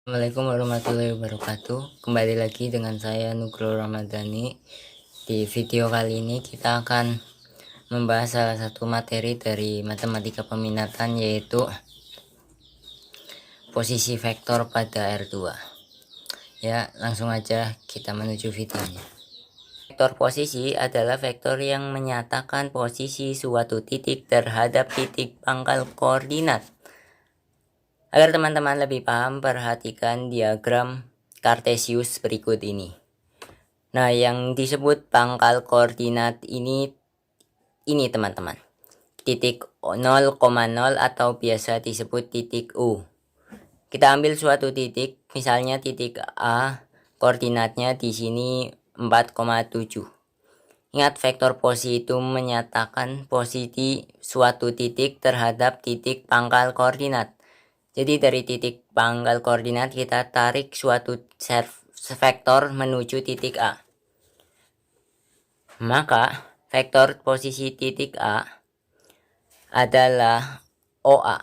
Assalamualaikum warahmatullahi wabarakatuh. Kembali lagi dengan saya Nugroho Ramadhani. Di video kali ini kita akan membahas salah satu materi dari matematika peminatan, yaitu posisi vektor pada R2. Ya, langsung aja kita menuju videonya. Vektor posisi adalah vektor yang menyatakan posisi suatu titik terhadap titik pangkal koordinat. Agar teman-teman lebih paham, perhatikan diagram Kartesius berikut ini. Nah, yang disebut pangkal koordinat ini teman-teman. Titik 0,0 atau biasa disebut titik U. Kita ambil suatu titik, misalnya titik A, koordinatnya di sini 4,7. Ingat, vektor posisi itu menyatakan posisi suatu titik terhadap titik pangkal koordinat. Jadi dari titik pangkal koordinat kita tarik suatu vektor menuju titik A. Maka vektor posisi titik A adalah OA.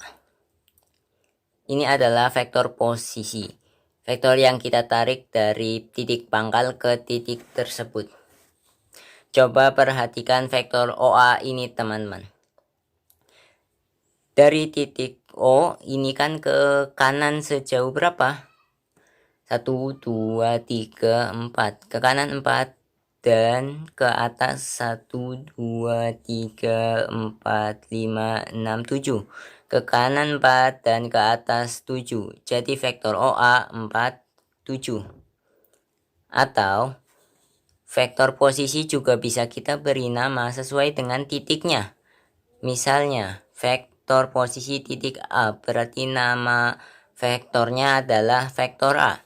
Ini adalah vektor posisi. Vektor yang kita tarik dari titik pangkal ke titik tersebut. Coba perhatikan vektor OA ini teman-teman. Dari titik O ini kan ke kanan sejauh berapa? 1, 2, 3, 4. Ke kanan 4 dan ke atas 1, 2, 3, 4, 5, 6, 7. Ke kanan 4 dan ke atas 7. Jadi vektor OA 4, 7. Atau vektor posisi juga bisa kita beri nama sesuai dengan titiknya. Misalnya vektor posisi titik A, berarti nama vektornya adalah vektor A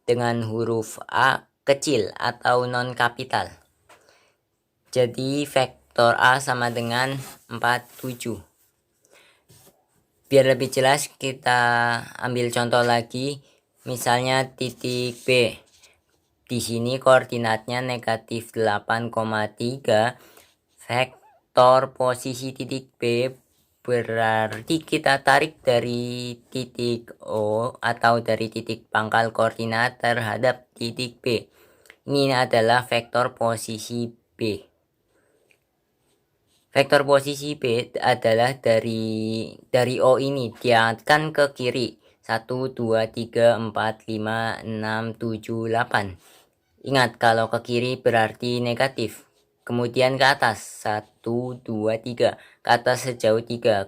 dengan huruf A kecil atau non kapital. Jadi vektor A sama dengan 47. Biar lebih jelas kita ambil contoh lagi, misalnya titik B. Di sini koordinatnya negatif 8,3. Vektor posisi titik B berarti kita tarik dari titik O atau dari titik pangkal koordinat terhadap titik B. Ini adalah vektor posisi B. Vektor posisi B adalah dari O ini diangkatkan ke kiri. 1, 2, 3, 4, 5, 6, 7, 8. Ingat, kalau ke kiri berarti negatif. Kemudian ke atas 1, 2, 3. Ke atas sejauh 3.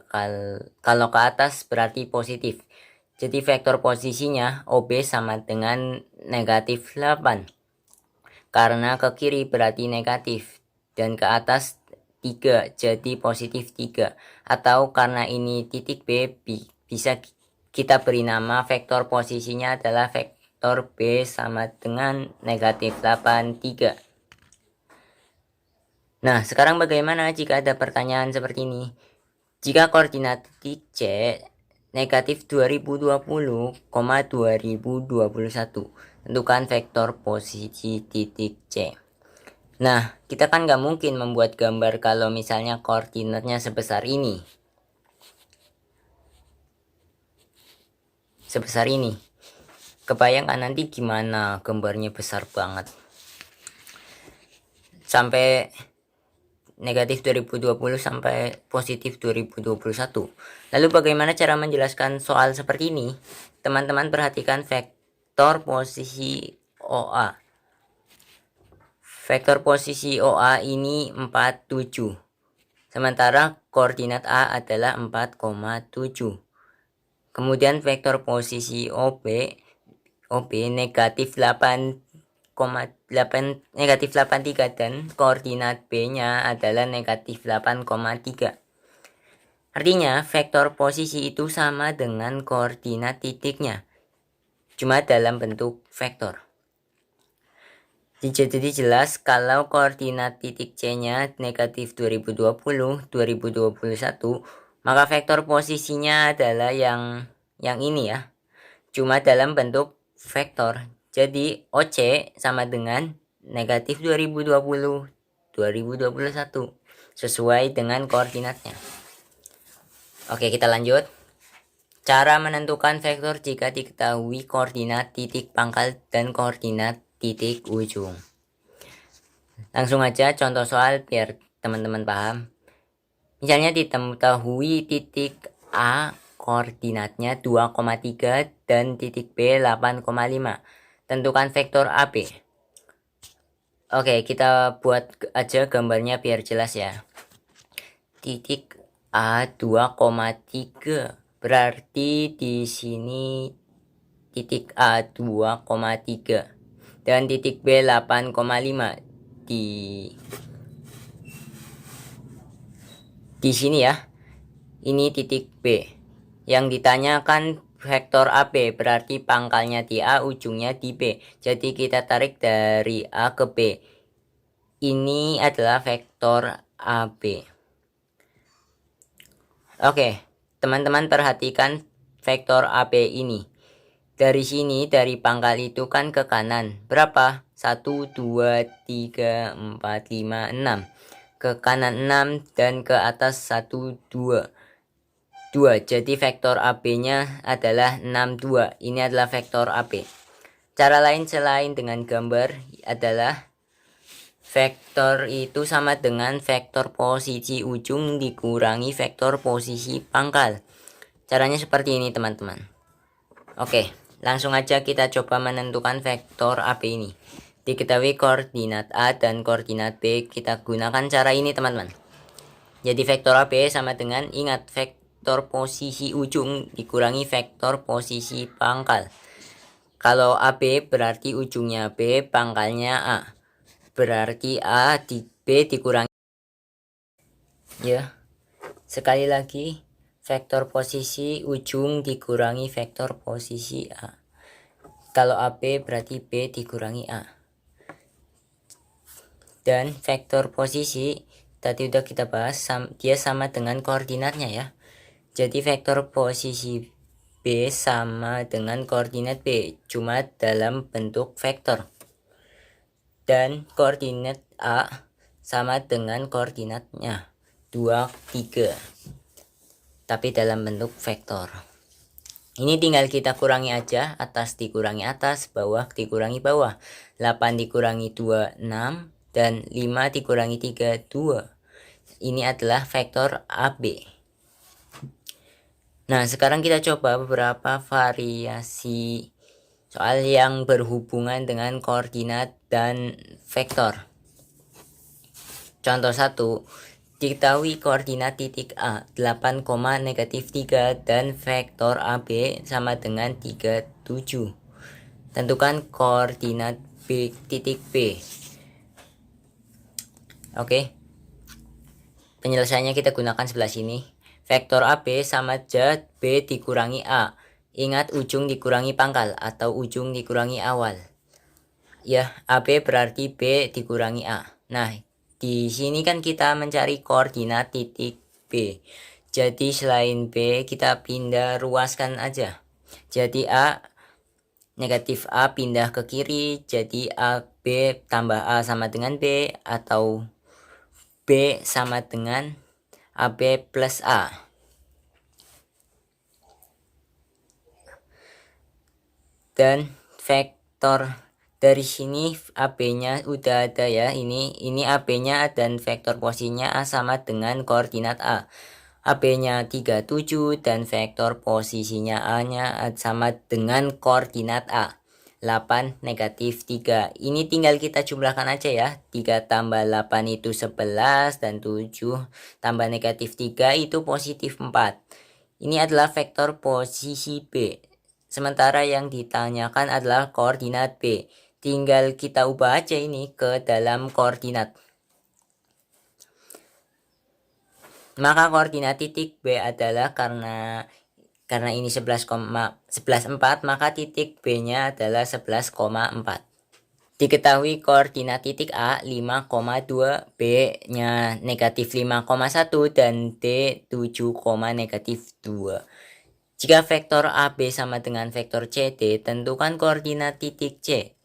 Kalau ke atas berarti positif. Jadi vektor posisinya OB sama dengan negatif 8. Karena ke kiri berarti negatif. Dan ke atas 3. Jadi positif 3. Atau karena ini titik B, bisa kita beri nama vektor posisinya adalah vektor B sama dengan negatif 8, 3. Nah, sekarang bagaimana jika ada pertanyaan seperti ini? Jika koordinat titik C negatif 2020, 2021, tentukan vektor posisi titik C. Nah, kita kan nggak mungkin membuat gambar kalau misalnya koordinatnya sebesar ini. Sebesar ini. Kebayangkan nanti gimana gambarnya besar banget. Sampai negatif 2020 sampai positif 2021. Lalu bagaimana cara menjelaskan soal seperti ini? Teman-teman perhatikan vektor posisi OA. Vektor posisi OA ini 47. Sementara koordinat A adalah 4,7. Kemudian vektor posisi OB negatif 8,3 dan koordinat B-nya adalah negatif 8,3. Artinya vektor posisi itu sama dengan koordinat titiknya, cuma dalam bentuk vektor. Jadi jelas kalau koordinat titik C-nya negatif 2020, 2021, maka vektor posisinya adalah yang ini ya. Cuma dalam bentuk vektor. Jadi OC sama dengan negatif 2020, 2021 sesuai dengan koordinatnya. Oke, kita lanjut. Cara menentukan vektor jika diketahui koordinat titik pangkal dan koordinat titik ujung. Langsung aja contoh soal biar teman-teman paham. Misalnya diketahui titik A koordinatnya 2,3 dan titik B 8,5. Tentukan vektor AB. Oke, kita buat aja gambarnya biar jelas ya. Titik A 2,3. Berarti di sini titik A 2,3 dan titik B 8,5 di sini ya. Ini titik B. Yang ditanyakan vektor AB berarti pangkalnya di A, ujungnya di B. Jadi kita tarik dari A ke B. Ini adalah vektor AB. Oke, teman-teman perhatikan vektor AB ini. Dari sini, dari pangkal itu kan ke kanan. Berapa? 1, 2, 3, 4, 5, 6. Ke kanan 6 dan ke atas 1, 2. 2. Jadi vektor AB-nya adalah 6, 2. Ini adalah vektor AB. Cara lain selain dengan gambar adalah vektor itu sama dengan vektor posisi ujung dikurangi vektor posisi pangkal. Caranya seperti ini teman-teman. Oke, langsung aja kita coba menentukan vektor AB ini. Diketahui koordinat A dan koordinat B, kita gunakan cara ini teman-teman. Jadi vektor AB sama dengan, ingat, vektor posisi ujung dikurangi vektor posisi pangkal. Kalau AB berarti ujungnya B, pangkalnya A. Berarti A di B dikurangi. Ya, sekali lagi, vektor posisi ujung dikurangi vektor posisi A. Kalau AB berarti B dikurangi A. Dan vektor posisi tadi udah kita bahas, dia sama dengan koordinatnya ya. Jadi vektor posisi B sama dengan koordinat B, cuma dalam bentuk vektor. Dan koordinat A sama dengan koordinatnya 2, 3. Tapi dalam bentuk vektor. Ini tinggal kita kurangi aja, atas dikurangi atas, bawah dikurangi bawah. 8 dikurangi 2, 6. Dan 5 dikurangi 3, 2. Ini adalah vektor AB. Nah, sekarang kita coba beberapa variasi soal yang berhubungan dengan koordinat dan vektor. Contoh 1. Diketahui koordinat titik A 8, -3 dan vektor AB sama dengan 3, 7. Tentukan koordinat B titik B. Oke. Penyelesaiannya kita gunakan sebelah sini. Vektor AB sama aja B dikurangi A. Ingat, ujung dikurangi pangkal atau ujung dikurangi awal. Ya, AB berarti B dikurangi A. Nah, di sini kan kita mencari koordinat titik B. Jadi selain B kita pindah ruaskan aja. Jadi A negatif A pindah ke kiri, jadi AB tambah A sama dengan B, atau B sama dengan AB plus A. Dan vektor dari sini AB-nya udah ada ya. Ini AB-nya dan vektor posisinya A sama dengan koordinat A. AB-nya 3, 7 dan vektor posisinya A-nya sama dengan koordinat A. 8, -3. Ini tinggal kita jumlahkan aja ya. 3 tambah 8 itu 11 dan 7 tambah -3 itu positif 4. Ini adalah vektor posisi B. Sementara yang ditanyakan adalah koordinat B. Tinggal kita ubah aja ini ke dalam koordinat. Maka koordinat titik B adalah karena ini 11,4, maka titik B-nya adalah 11,4. Diketahui koordinat titik A 5,2, B-nya negatif 5,1 dan D 7, negatif 2. Jika vektor AB sama dengan vektor CD, tentukan koordinat titik C.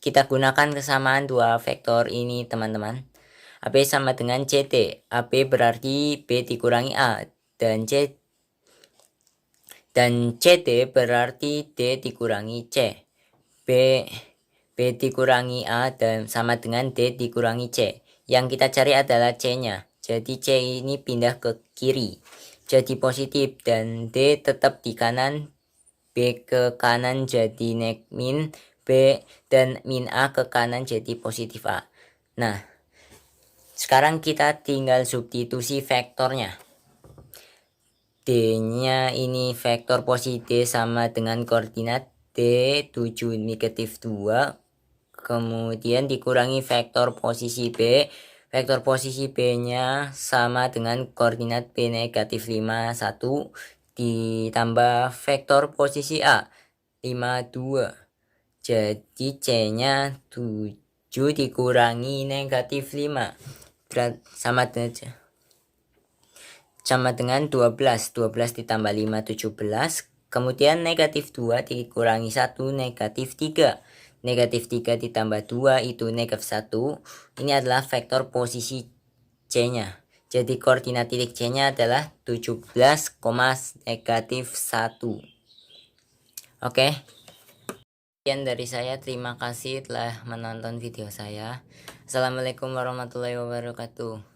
Kita gunakan kesamaan dua vektor ini teman-teman. AB sama dengan CD. AB berarti B dikurangi A dan C Dan CD berarti D dikurangi C. B dikurangi A dan sama dengan D dikurangi C. Yang kita cari adalah C-nya. Jadi C ini pindah ke kiri. Jadi positif dan D tetap di kanan. B ke kanan jadi min B dan min A ke kanan jadi positif A. Nah, sekarang kita tinggal substitusi vektornya. D-nya ini vektor posisi D sama dengan koordinat D 7 negatif 2. Kemudian dikurangi vektor posisi B. Vektor posisi B-nya sama dengan koordinat B negatif 5, 1. Ditambah vektor posisi A, 5, 2. Jadi C-nya 7 dikurangi negatif 5. Sama dengan 12 ditambah 5, 17. Kemudian negatif 2 dikurangi 1, negatif 3. Negatif 3 ditambah 2 itu negatif 1. Ini adalah vektor posisi C-nya. Jadi koordinat titik C-nya adalah 17, negatif 1. Oke. Sekian dari saya. Terima kasih telah menonton video saya. Assalamualaikum warahmatullahi wabarakatuh.